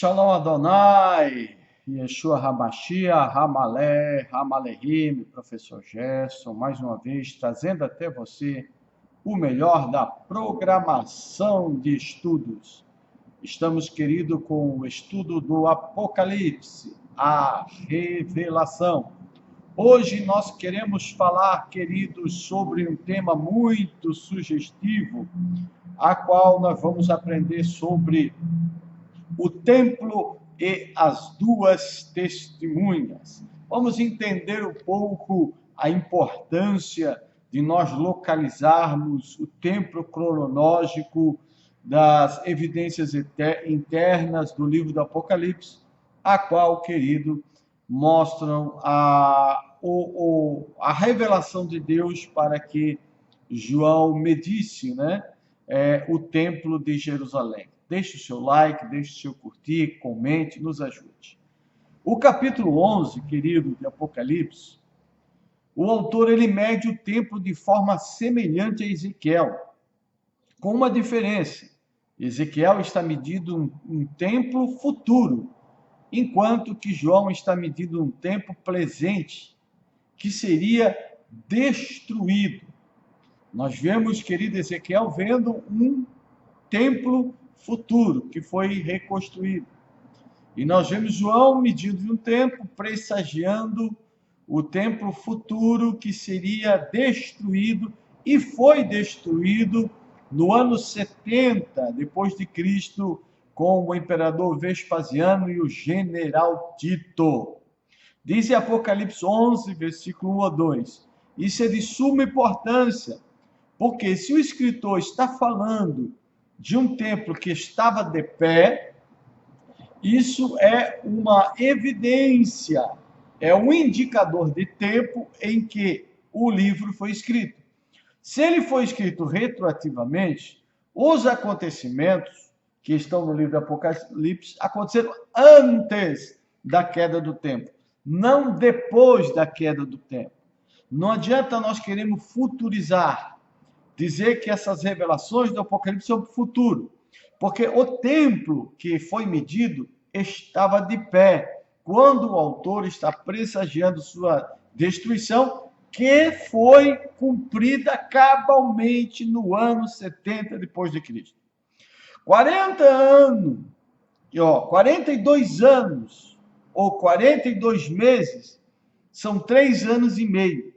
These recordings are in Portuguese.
Shalom Adonai, Yeshua Hamashia, Hamalé, Hamalehim, professor Gerson, mais uma vez trazendo até você o melhor da programação de estudos. Estamos, querido, com o estudo do Apocalipse, a revelação. Hoje nós queremos falar, queridos, sobre um tema muito sugestivo, a qual nós vamos aprender sobre o templo e as duas testemunhas. Vamos entender um pouco a importância de nós localizarmos o templo cronológico das evidências internas do livro do Apocalipse, a qual, querido, mostram a revelação de Deus para que João medisse, o templo de Jerusalém. Deixe o seu like, deixe o seu curtir, comente, nos ajude. O capítulo 11, querido, de Apocalipse, o autor ele mede o templo de forma semelhante a Ezequiel, com uma diferença. Ezequiel está medindo um templo futuro, enquanto que João está medindo um templo presente, que seria destruído. Nós vemos, querido Ezequiel, vendo um templo futuro, que foi reconstruído. E nós vemos João medindo um templo, pressagiando o templo futuro que seria destruído, e foi destruído no ano 70 depois de Cristo, com o imperador Vespasiano e o general Tito. Diz em Apocalipse 11, versículo 1 a 2. Isso é de suma importância, porque se o escritor está falando de um templo que estava de pé, isso é uma evidência, é um indicador de tempo em que o livro foi escrito. Se ele foi escrito retroativamente, os acontecimentos que estão no livro do Apocalipse aconteceram antes da queda do templo, não depois da queda do templo. Não adianta nós queremos futurizar, dizer que essas revelações do Apocalipse são para o futuro, porque o templo que foi medido estava de pé, quando o autor está pressagiando sua destruição, que foi cumprida cabalmente no ano 70 depois de Cristo. 40 anos, 42 anos, ou 42 meses, são 3 anos e meio.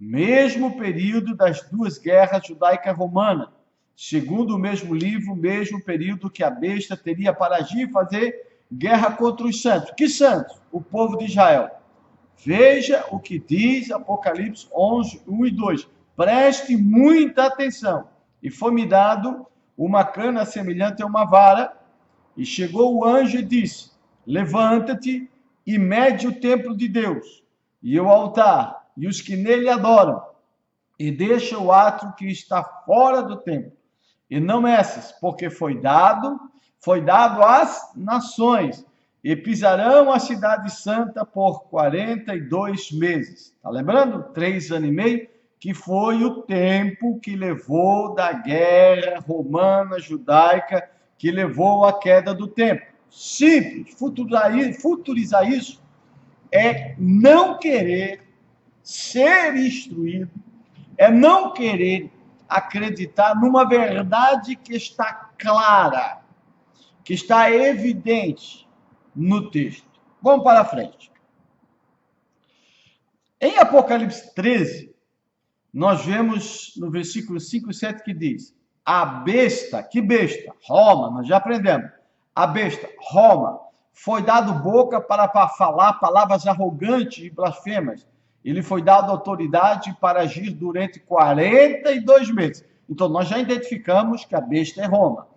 Mesmo período das duas guerras judaica-romana, segundo o mesmo livro, mesmo período que a besta teria para agir e fazer guerra contra os santos. Que santos? O povo de Israel. Veja o que diz Apocalipse 11, 1 e 2. Preste muita atenção. E foi-me dado uma cana semelhante a uma vara, e chegou o anjo e disse: levanta-te e mede o templo de Deus, e o altar, e os que nele adoram, e deixa o átrio que está fora do templo, e não meças, porque foi dado às nações, e pisarão a cidade santa por 42 meses. Está lembrando? 3 anos e meio, que foi o tempo que levou da guerra romana, judaica, que levou à queda do templo. Simples. Futurizar isso é não querer ser instruído, é não querer acreditar numa verdade que está clara, que está evidente no texto. Vamos para frente. Em Apocalipse 13, nós vemos no versículo 5 e 7 que diz: a besta, que besta? Roma, nós já aprendemos. A besta, Roma, foi dado boca para falar palavras arrogantes e blasfemas. Ele foi dado autoridade para agir durante 42 meses. Então, nós já identificamos que a besta é Roma.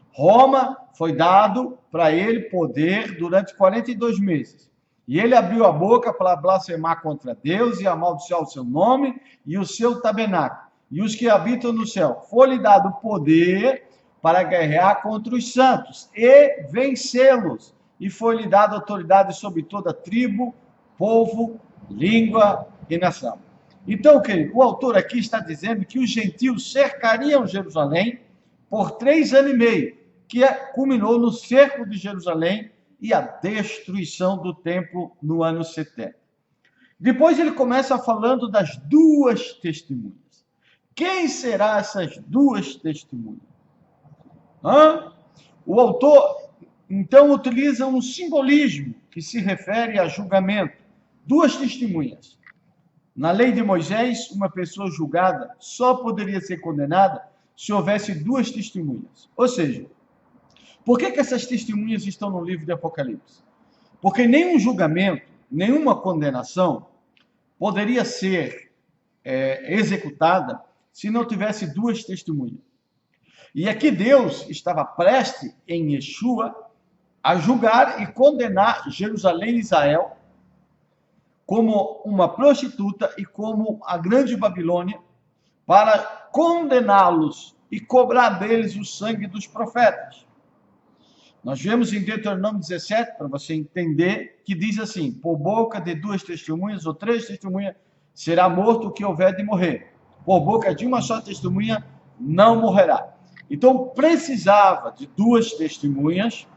Roma foi dado para ele poder durante 42 meses. E ele abriu a boca para blasfemar contra Deus e amaldiçoar o seu nome e o seu tabernáculo. E os que habitam no céu. Foi-lhe dado poder para guerrear contra os santos e vencê-los. E foi-lhe dada autoridade sobre toda tribo, povo, língua e nação. Então, querido, o autor aqui está dizendo que os gentios cercariam Jerusalém por 3 anos e meio, que culminou no cerco de Jerusalém e a destruição do templo no ano 70. Depois ele começa falando das duas testemunhas. Quem serão essas duas testemunhas? O autor, então, utiliza um simbolismo que se refere a julgamento. Duas testemunhas. Na lei de Moisés, uma pessoa julgada só poderia ser condenada se houvesse duas testemunhas. Ou seja, por que essas testemunhas estão no livro de Apocalipse? Porque nenhum julgamento, nenhuma condenação poderia ser executada se não tivesse duas testemunhas. E aqui Deus estava prestes, em Yeshua, a julgar e condenar Jerusalém e Israel como uma prostituta e como a grande Babilônia, para condená-los e cobrar deles o sangue dos profetas. Nós vemos em Deuteronômio 17, para você entender, que diz assim: por boca de duas testemunhas ou três testemunhas será morto o que houver de morrer. Por boca de uma só testemunha não morrerá. Então precisava de duas testemunhas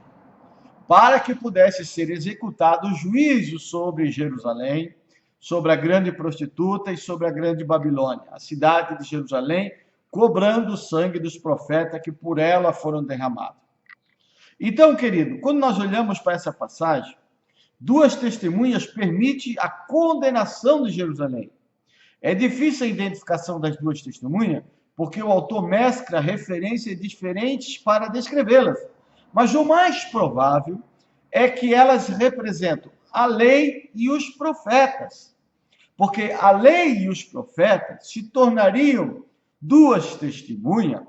para que pudesse ser executado o juízo sobre Jerusalém, sobre a grande prostituta e sobre a grande Babilônia, a cidade de Jerusalém, cobrando o sangue dos profetas que por ela foram derramados. Então, querido, quando nós olhamos para essa passagem, duas testemunhas permite a condenação de Jerusalém. É difícil a identificação das duas testemunhas, porque o autor mescla referências diferentes para descrevê-las. Mas o mais provável é que elas representam a lei e os profetas. Porque a lei e os profetas se tornariam duas testemunhas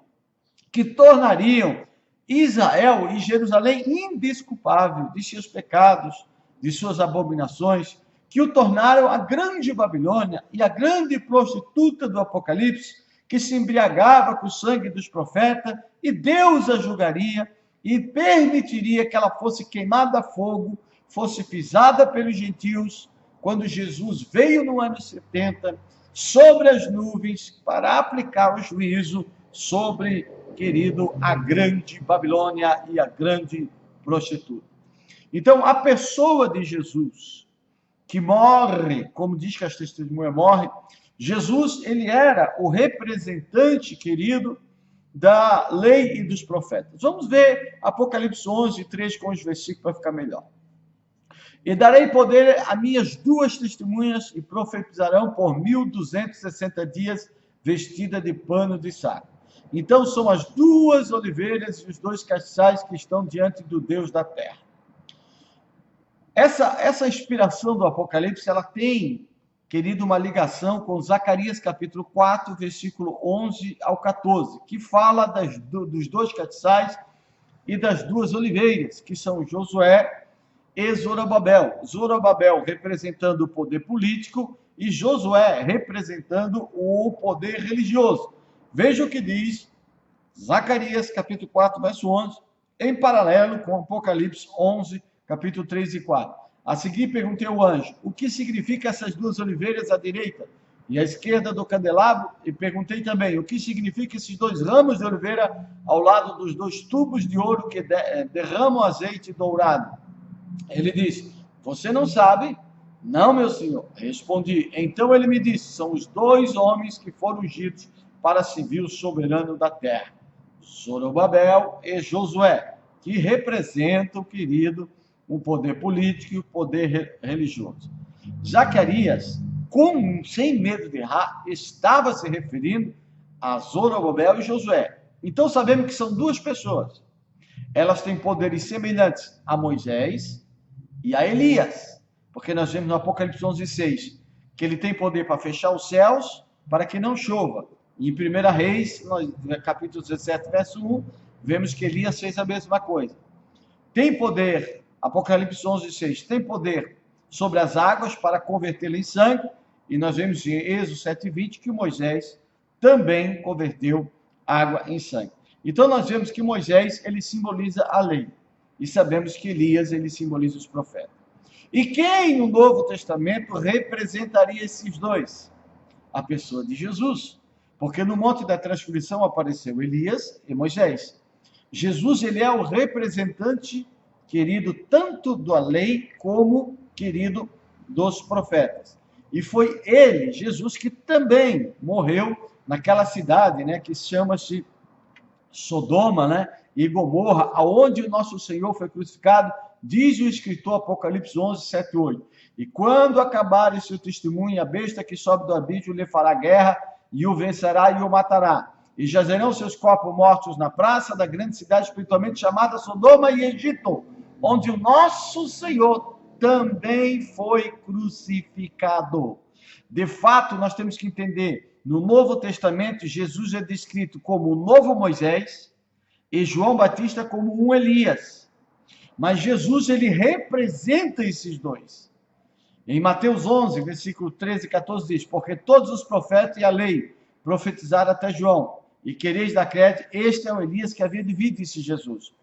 que tornariam Israel e Jerusalém indesculpável de seus pecados, de suas abominações, que o tornaram a grande Babilônia e a grande prostituta do Apocalipse, que se embriagava com o sangue dos profetas, e Deus a julgaria e permitiria que ela fosse queimada a fogo, fosse pisada pelos gentios, quando Jesus veio no ano 70, sobre as nuvens, para aplicar o juízo sobre, querido, a grande Babilônia e a grande prostituta. Então, a pessoa de Jesus, que morre, como diz que as testemunhas morrem, Jesus, ele era o representante, querido, da lei e dos profetas. Vamos ver Apocalipse 11, 3 com os versículos para ficar melhor. E darei poder a minhas duas testemunhas e profetizarão por 1260 dias vestida de pano de saco. Então são as duas oliveiras e os dois castiçais que estão diante do Deus da terra. Essa inspiração do Apocalipse, ela tem, querido, uma ligação com Zacarias capítulo 4, versículo 11 ao 14, que fala dos dois castiçais e das duas oliveiras, que são Josué e Zorobabel. Zorobabel representando o poder político e Josué representando o poder religioso. Veja o que diz Zacarias capítulo 4, verso 11, em paralelo com Apocalipse 11, capítulo 3 e 4. A seguir perguntei ao anjo, o que significa essas duas oliveiras à direita e à esquerda do candelabro? E perguntei também, o que significa esses dois ramos de oliveira ao lado dos dois tubos de ouro que derramam azeite dourado? Ele disse, você não sabe? Não, meu senhor. Respondi, então ele me disse, são os dois homens que foram ungidos para servir o soberano da terra, Zorobabel e Josué, que representam, querido, o poder político e o poder religioso. Zacarias, sem medo de errar, estava se referindo a Zorobabel e Josué. Então sabemos que são duas pessoas. Elas têm poderes semelhantes a Moisés e a Elias, porque nós vemos no Apocalipse 11:6 que ele tem poder para fechar os céus para que não chova. Em 1 Reis, no capítulo 17, verso 1, vemos que Elias fez a mesma coisa. Tem poder, Apocalipse 11:6, tem poder sobre as águas para convertê-las em sangue, e nós vemos em Êxodo 7:20 que Moisés também converteu água em sangue. Então nós vemos que Moisés, ele simboliza a lei, e sabemos que Elias, ele simboliza os profetas. E quem no Novo Testamento representaria esses dois? A pessoa de Jesus, porque no Monte da Transfiguração apareceu Elias e Moisés. Jesus, ele é o representante, querido, tanto da lei como, querido, dos profetas. E foi ele, Jesus, que também morreu naquela cidade, né, que chama-se Sodoma, né, e Gomorra, aonde o nosso Senhor foi crucificado, diz o escritor Apocalipse 11, 7 e 8. E quando acabar esse testemunho, a besta que sobe do abismo lhe fará guerra, e o vencerá e o matará. E jazerão seus corpos mortos na praça da grande cidade espiritualmente chamada Sodoma e Egito, onde o nosso Senhor também foi crucificado. De fato, nós temos que entender, no Novo Testamento, Jesus é descrito como o novo Moisés e João Batista como um Elias. Mas Jesus, ele representa esses dois. Em Mateus 11, versículo 13 e 14 diz: porque todos os profetas e a lei profetizaram até João, e quereis dar crédito, este é o Elias que havia de vir, disse Jesus.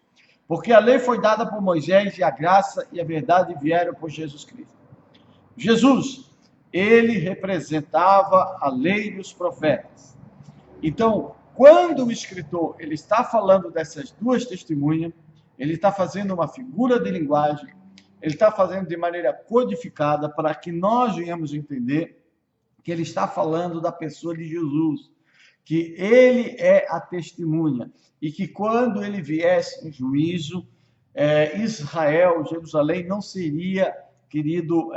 Porque a lei foi dada por Moisés, e a graça e a verdade vieram por Jesus Cristo. Jesus, ele representava a lei e os profetas. Então, quando o escritor ele está falando dessas duas testemunhas, ele está fazendo uma figura de linguagem, ele está fazendo de maneira codificada para que nós venhamos entender que ele está falando da pessoa de Jesus, que ele é a testemunha, e que quando ele viesse em juízo, Israel, Jerusalém, não seria, querido,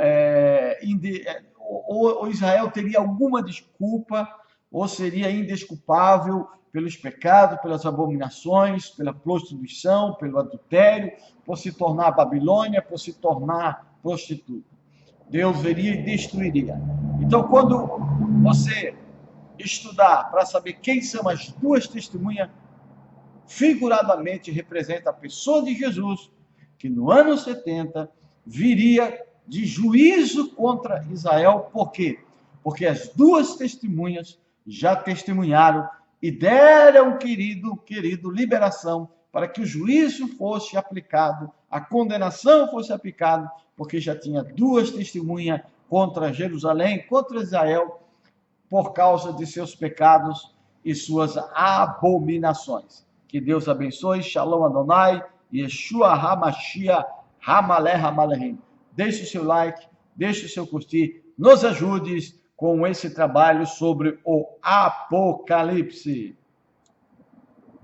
ou Israel teria alguma desculpa, ou seria indesculpável pelos pecados, pelas abominações, pela prostituição, pelo adultério, por se tornar Babilônia, por se tornar prostituta. Deus veria e destruiria. Então, quando você estudar para saber quem são as duas testemunhas, figuradamente representa a pessoa de Jesus, que no ano 70 viria de juízo contra Israel. Por quê? Porque as duas testemunhas já testemunharam e deram, querido, liberação para que o juízo fosse aplicado, a condenação fosse aplicada, porque já tinha duas testemunhas contra Jerusalém, contra Israel, por causa de seus pecados e suas abominações. Que Deus abençoe. Shalom Adonai, Yeshua HaMashiach, Hamaleh Hamalehim. Deixe o seu like, deixe o seu curtir, nos ajude com esse trabalho sobre o Apocalipse.